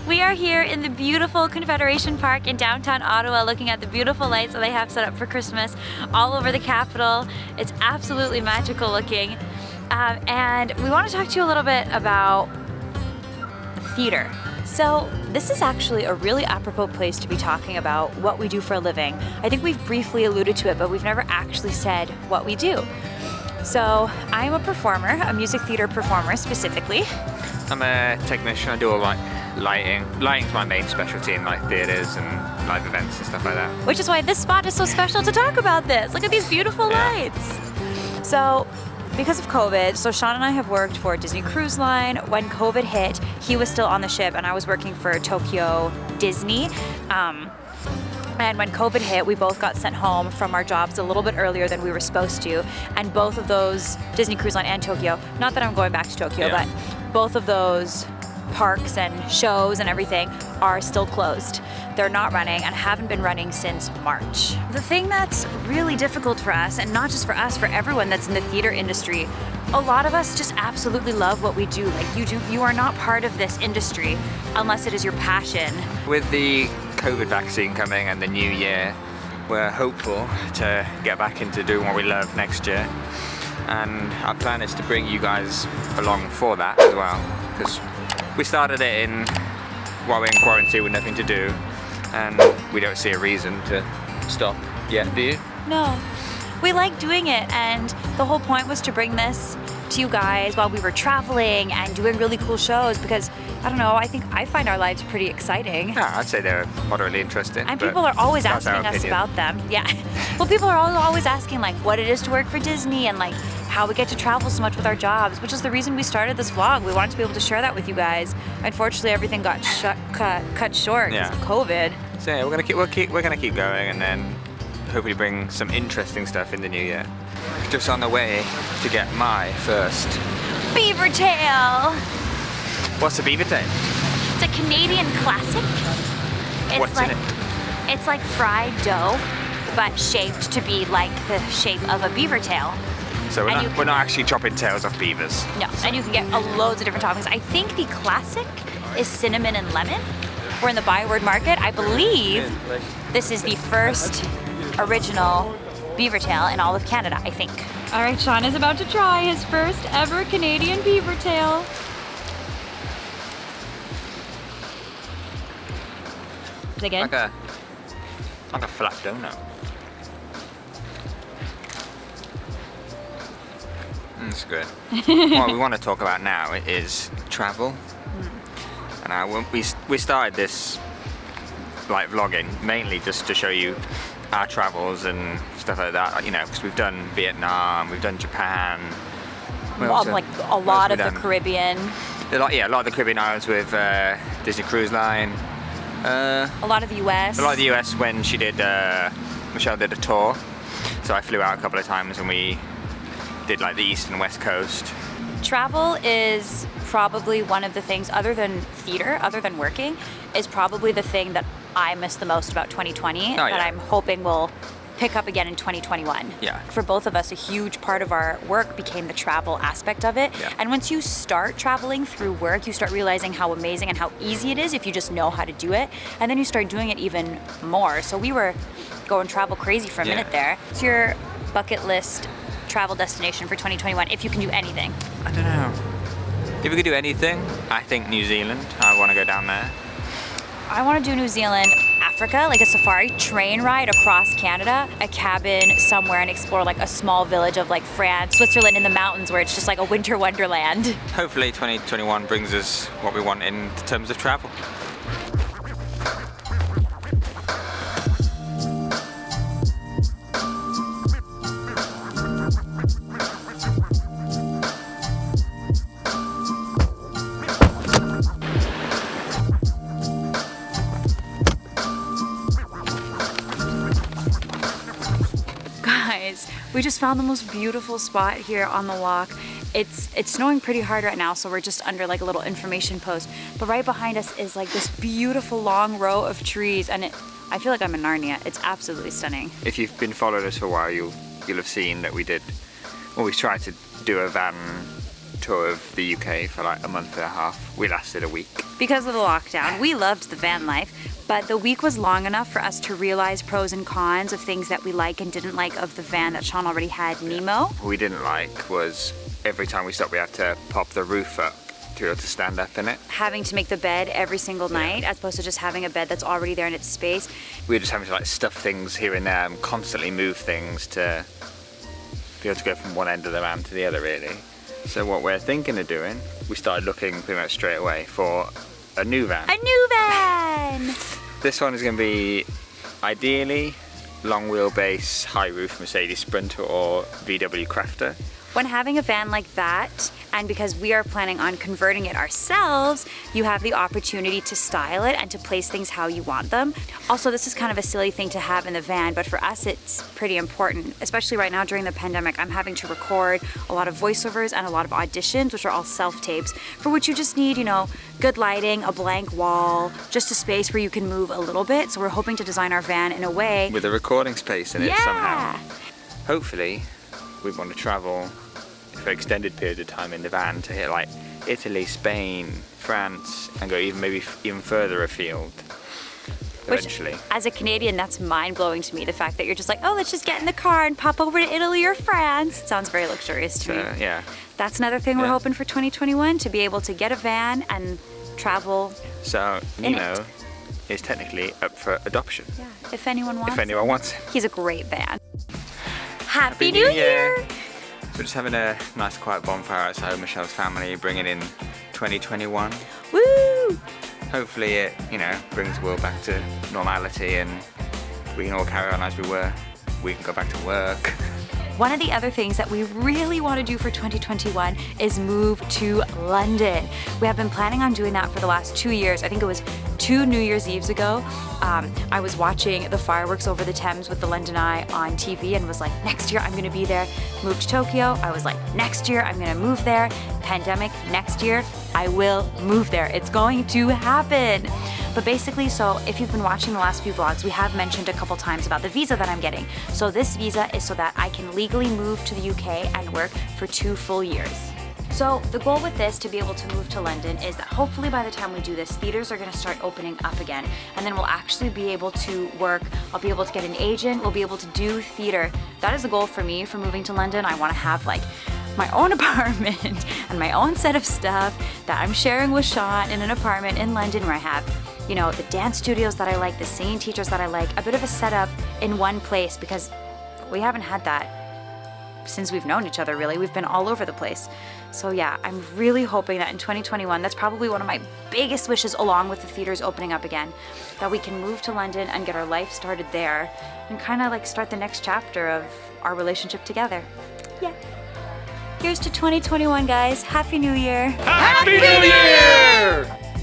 We are here in the beautiful Confederation Park in downtown Ottawa looking at the beautiful lights that they have set up for Christmas all over the capital. It's absolutely magical looking. And we want to talk to you a little bit about theater. So this is actually a really apropos place to be talking about what we do for a living. I think we've briefly alluded to it, but we've never actually said what we do. So I'm a performer, a music theater performer specifically. I'm a technician. I do all like lighting. Lighting's my main specialty in like theaters and live events and stuff like that. Which is why this spot is so special to talk about this. Look at these beautiful lights. So because of COVID, so Shaun and I have worked for Disney Cruise Line. When COVID hit, he was still on the ship and I was working for Tokyo Disney. And when COVID hit, we both got sent home from our jobs a little bit earlier than we were supposed to. And both of those, Disney Cruise Line and Tokyo, not that I'm going back to Tokyo, but both of those parks and shows and everything are still closed. They're not running and haven't been running since March. The thing that's really difficult for us, and not just for us, for everyone that's in the theater industry, a lot of us just absolutely love what we do. Like you are not part of this industry unless it is your passion. With the COVID vaccine coming and the new year, we're hopeful to get back into doing what we love next year. And our plan is to bring you guys along for that as well. Because we started it while we're in quarantine with nothing to do, and we don't see a reason to stop yet, do you? No. We like doing it, and the whole point was to bring this to you guys while we were traveling and doing really cool shows because, I don't know, I find our lives pretty exciting. Yeah, I'd say they're moderately interesting. And people are always asking us about them. Yeah. Well, people are always asking like what it is to work for Disney and like how we get to travel so much with our jobs, which is the reason we started this vlog. We wanted to be able to share that with you guys. Unfortunately, everything got cut short because of COVID. So yeah, we're gonna keep going, and then hopefully bring some interesting stuff in the new year. Just on the way to get my first beaver tail. What's a beaver tail? It's a Canadian classic. What's in it? It's like fried dough, but shaped to be like the shape of a beaver tail. So we're not actually chopping tails off beavers. No, and you can get loads of different toppings. I think the classic is cinnamon and lemon. We're in the Byward Market. I believe this is the first original beaver tail in all of Canada, I think. All right, Shaun is about to try his first ever Canadian beaver tail. Is it good? Like a flat donut. It's good. What we want to talk about now is travel. And we started this like vlogging mainly just to show you our travels and stuff like that. You know, because we've done Vietnam, we've done Japan. Like a lot of the Caribbean. A lot of the Caribbean islands with Disney Cruise Line. A lot of the US. A lot of the US when she did, Mychele did a tour. So I flew out a couple of times and we did like the East and West Coast. Travel is probably one of the things, other than theater, other than working, is probably the thing that I miss the most about 2020 that I'm hoping will pick up again in 2021. Yeah. For both of us, a huge part of our work became the travel aspect of it. Yeah. And once you start traveling through work, you start realizing how amazing and how easy it is if you just know how to do it. And then you start doing it even more. So we were going travel crazy for a minute there. It's your bucket list travel destination for 2021 if you can do anything? I don't know. If we could do anything, I think New Zealand. I want to go down there. I want to do New Zealand, Africa, like a safari train ride across Canada, a cabin somewhere, and explore like a small village of like France, Switzerland in the mountains where it's just like a winter wonderland. Hopefully 2021 brings us what we want in terms of travel. We just found the most beautiful spot here on the walk. It's snowing pretty hard right now, so we're just under like a little information post. But right behind us is like this beautiful long row of trees, and I feel like I'm in Narnia. It's absolutely stunning. If you've been following us for a while, you'll have seen that we tried to do a van tour of the UK for like a month and a half. We lasted a week. Because of the lockdown, we loved the van life, but the week was long enough for us to realize pros and cons of things that we like and didn't like of the van that Shaun already had, Nemo. What we didn't like was every time we stopped we had to pop the roof up to be able to stand up in it. Having to make the bed every single night as opposed to just having a bed that's already there in its space. We were just having to like stuff things here and there and constantly move things to be able to go from one end of the van to the other, really. So what we're thinking of doing, we started looking pretty much straight away for a new van. A new van! This one is going to be ideally long wheelbase, high roof Mercedes Sprinter or VW Crafter. When having a van like that, and because we are planning on converting it ourselves, you have the opportunity to style it and to place things how you want them. Also, this is kind of a silly thing to have in the van, but for us it's pretty important. Especially right now during the pandemic, I'm having to record a lot of voiceovers and a lot of auditions, which are all self-tapes, for which you just need, you know, good lighting, a blank wall, just a space where you can move a little bit. So we're hoping to design our van in a way with a recording space in it somehow. Yeah! Hopefully, we want to travel for extended periods of time in the van to hit like Italy, Spain, France, and go maybe even further afield eventually. Which, as a Canadian, that's mind-blowing to me, the fact that you're just like, oh, let's just get in the car and pop over to Italy or France. It sounds very luxurious to me. Yeah. That's another thing we're hoping for 2021, to be able to get a van and travel. So Nemo is technically up for adoption. Yeah, if anyone wants it. He's a great van. Happy New Year! So we're just having a nice quiet bonfire outside Mychele's family, bringing in 2021. Woo! Hopefully it, you know, brings the world back to normality and we can all carry on as we were. We can go back to work. One of the other things that we really want to do for 2021 is move to London. We have been planning on doing that for the last 2 years. I think it was 2 New Year's Eves ago. I was watching the fireworks over the Thames with the London Eye on TV and was like, next year I'm going to be there. Moved to Tokyo. I was like, next year I'm going to move there. Pandemic, next year I will move there. It's going to happen. But basically, so if you've been watching the last few vlogs, we have mentioned a couple times about the visa that I'm getting. So this visa is so that I can legally move to the UK and work for 2 full years. So the goal with this, to be able to move to London, is that hopefully by the time we do this, theaters are going to start opening up again. And then we'll actually be able to work. I'll be able to get an agent. We'll be able to do theater. That is the goal for me for moving to London. I want to have like my own apartment and my own set of stuff that I'm sharing with Shaun in an apartment in London where I have, you know, the dance studios that I like, the singing teachers that I like, a bit of a setup in one place, because we haven't had that since we've known each other, really. We've been all over the place. So yeah, I'm really hoping that in 2021, that's probably one of my biggest wishes, along with the theaters opening up again, that we can move to London and get our life started there and kind of like start the next chapter of our relationship together. Yeah. Here's to 2021, guys. Happy New Year. Happy New Year!